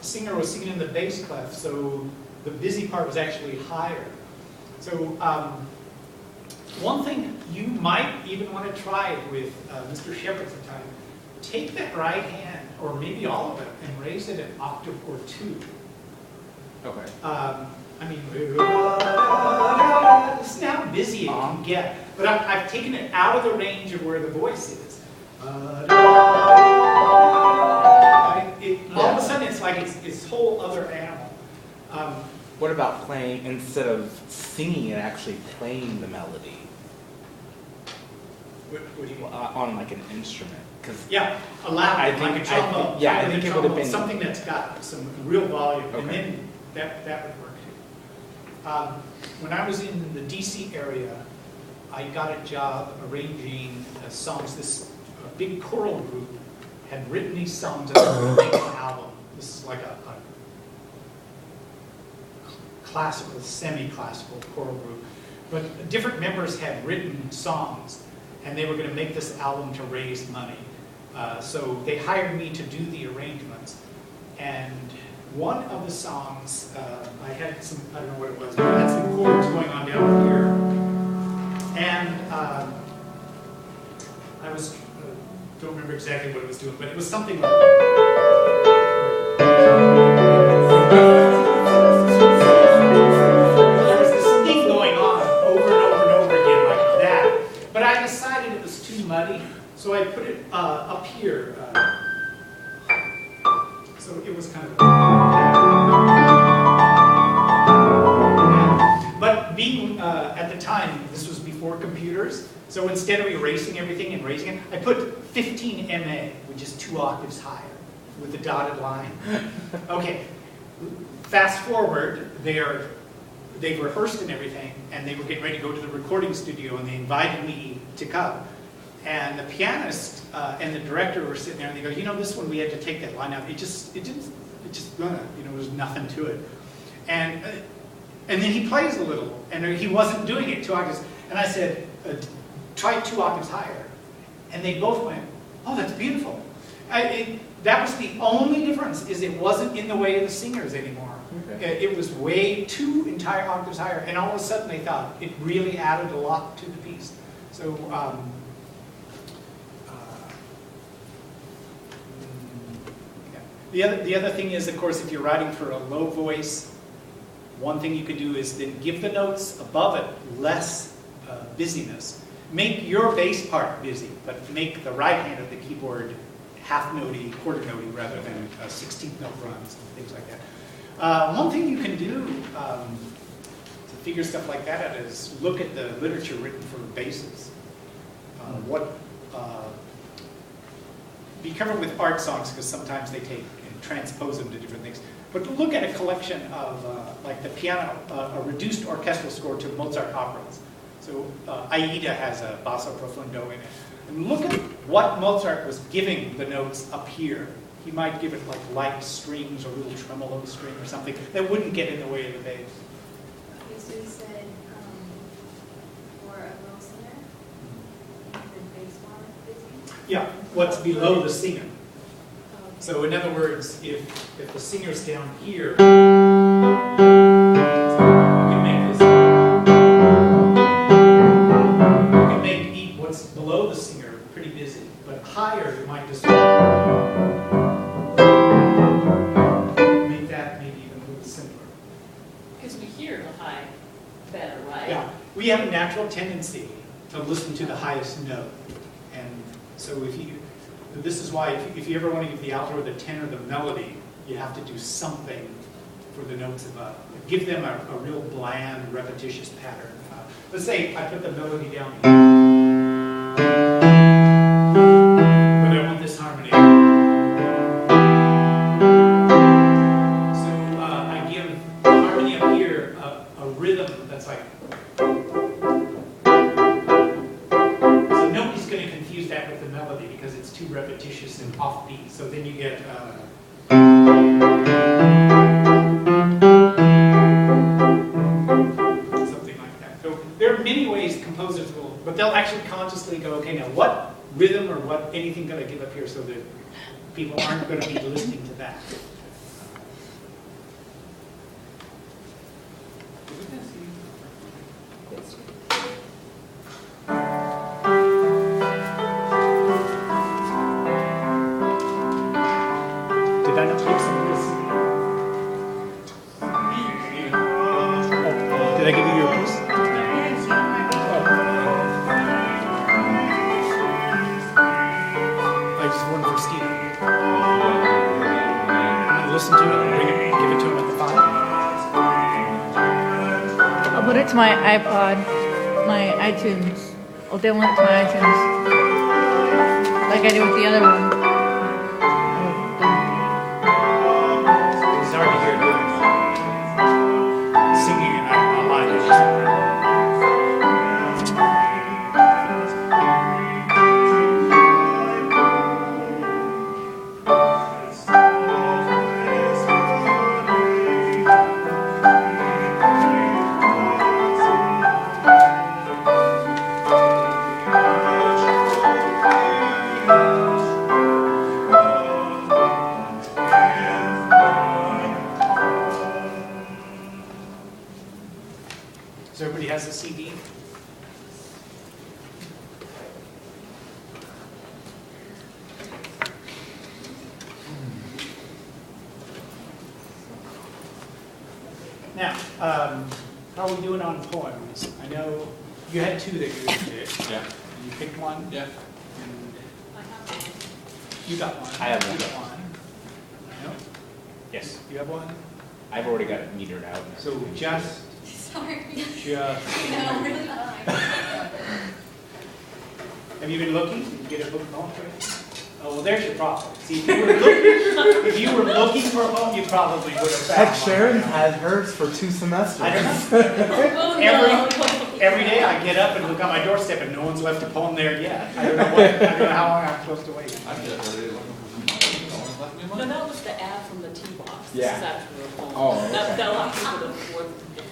singer was singing in the bass clef, so the busy part was actually higher. So one thing you might even want to try it with Mr. Shepard's time. Take that right hand, or maybe all of it, and raise it an octave or two. Okay. I mean, this is how busy it can get. But I've taken it out of the range of where the voice is. All of a sudden, it's like it's this whole other animal. What about playing, instead of singing it, actually playing the melody? What do you mean? On like an instrument? Yeah, a loud, like a trombone. Yeah, I think it would have been something that's got some real volume, okay. And then that would work too. When I was in the DC area, I got a job arranging songs. This big choral group had written these songs and they were going to make an album. This is like a classical, semi-classical choral group. But different members had written songs, and they were going to make this album to raise money. So they hired me to do the arrangements. And one of the songs, I had some, I don't know what it was, but I had some chords going on down here. And I was, don't remember exactly what it was doing, but it was something like there was this thing going on over and over and over again like that. But I decided it was too muddy, so I put it up here. So it was kind of. But being at the time, this was before computers, so instead of erasing everything and raising it, I put 15 MA, which is 2 octaves higher, with the dotted line. Okay, fast forward, they've rehearsed and everything, and they were getting ready to go to the recording studio, and they invited me to come. And the pianist and the director were sitting there, and they go, you know, this one we had to take that line out. It just, there was nothing to it. And then he plays a little, and he wasn't doing it 2 octaves. And I said, try 2 octaves higher. And they both went, oh, that's beautiful. That was the only difference, is it wasn't in the way of the singers anymore. Okay. It was way 2 entire octaves higher, and all of a sudden they thought it really added a lot to the piece. So, yeah. The other thing is, of course, if you're writing for a low voice, one thing you could do is then give the notes above it less busyness. Make your bass part busy, but make the right hand of the keyboard half-notey, quarter-notey, rather than 16th note runs and things like that. One thing you can do to figure stuff like that out is look at the literature written for basses. Be careful with art songs, because sometimes they take and transpose them to different things. But look at a collection of, like the piano, a reduced orchestral score to Mozart operas. So Aida has a basso profundo in it. And look at what Mozart was giving the notes up here. He might give it like light strings or little tremolo string or something that wouldn't get in the way of the bass. Okay, so you said for a low singer, the bass part busy? Yeah, what's below the singer. Okay. So in other words, if the singer's down here, you can make this. You can make what's below the singer pretty busy, but higher you might just make that maybe even a little simpler. Because we hear the high better, right? Yeah, we have a natural tendency to listen to the highest note, and so this is why if you ever want to give the alto or the tenor the melody, you have to do something for the notes above. Give them a real bland, repetitious pattern. Let's say I put the melody down here, but I want this harmony. So I give the harmony up here a rhythm that's like. So nobody's going to confuse that with the melody because it's too repetitious and offbeat. So then you get. Something like that. So there are many ways composers will, but they'll actually consciously go, okay, now what rhythm or what anything can I give up here so that people aren't going to be listening to that. give it to him at the file. I'll put it to my iPod, my iTunes. I'll download it to my iTunes. Like I did with the other one. It's hard to hear doing singing and not live. So everybody has a CD? Now, how are we doing on poems? I know you had two that you did. Yeah. You picked one? Yeah. And I have one. you got one? I have one. You got one? No? Yes. You have one? I've already got it metered out. So just, Sorry. just. No, really fine. Have you been looking? Did you get a book of poems? Oh, well, there's your problem. See, if you were looking for a poem, you probably would have found Heck, one. Sharon had hers for 2 semesters. I don't know. Oh, no. Every day I get up and look on my doorstep and no one's left a poem there yet. I don't know how long I'm supposed to wait. No, that was the ad from the tea box. This Yeah. is actually a poem. Oh, okay. That locked me to the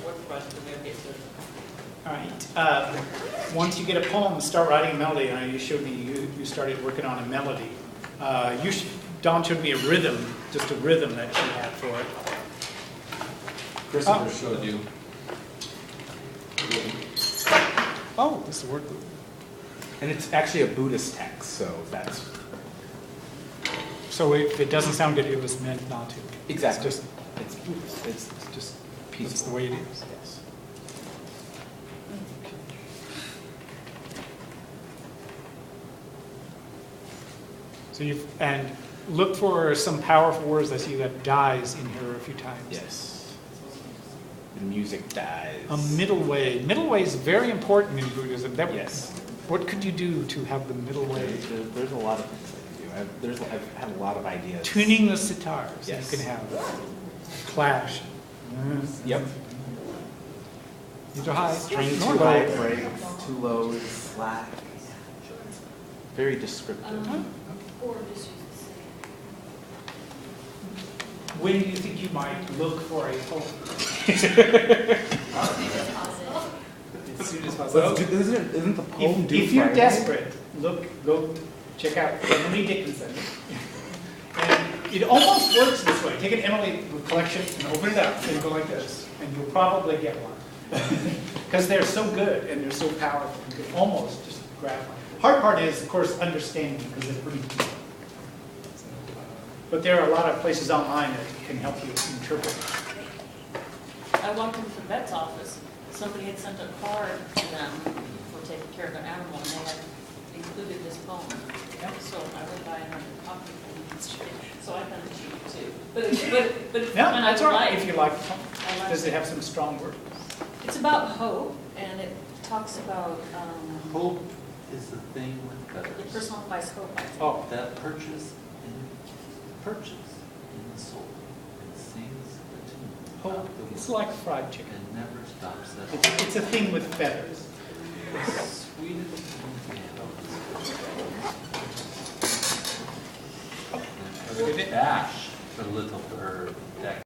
fourth question, okay, so. All right. Once you get a poem, start writing a melody. And you showed me you started working on a melody. Dawn showed me a rhythm, just a rhythm that she had for it. Christopher showed you. Oh, this is the word. And it's actually a Buddhist text, so that's So if it doesn't sound good, it was meant not to. exactly. It's just, It's Buddhist. It's just it's peaceful. the way it is. Yes. So and look for some powerful words. I see that dies in here a few times. Yes. The music dies. A middle way. Middle way is very important in Buddhism. Yes. What could you do to have the middle way? There's a lot of things I can do. I've had a lot of ideas. Tuning the sitar, so Yes. you can have clash. Yep. These are high. String too Nor high low. breaks, too low is slack. Very descriptive. Or just use the same. When do you think you might look for a poem? As soon as possible. Isn't the poem due If you're Friday? desperate, go check out Emily Dickinson. And it almost works this way. Take an Emily collection and open it up and go like this, and you'll probably get one. Because they're so good and they're so powerful, you can almost just grab one. Hard part is, of course, understanding, because they're pretty deep. But there are a lot of places online that can help you interpret. I walked into the vet's office, somebody had sent a card to them for taking care of their animal, and they had included this poem. So I went by and had a copy from the street, so I found it cheap too. But it's No, one I that's all right like. if you like. I like Does it have some strong words? It's about hope, and it talks about, Hope is the thing with it feathers personifies hope, I think. Oh, that perches in the soul and sings the tune. hope. of the It's world like fried chicken. and never stops at It's a thing with feathers. all. Sweetest Good. dash for little bird that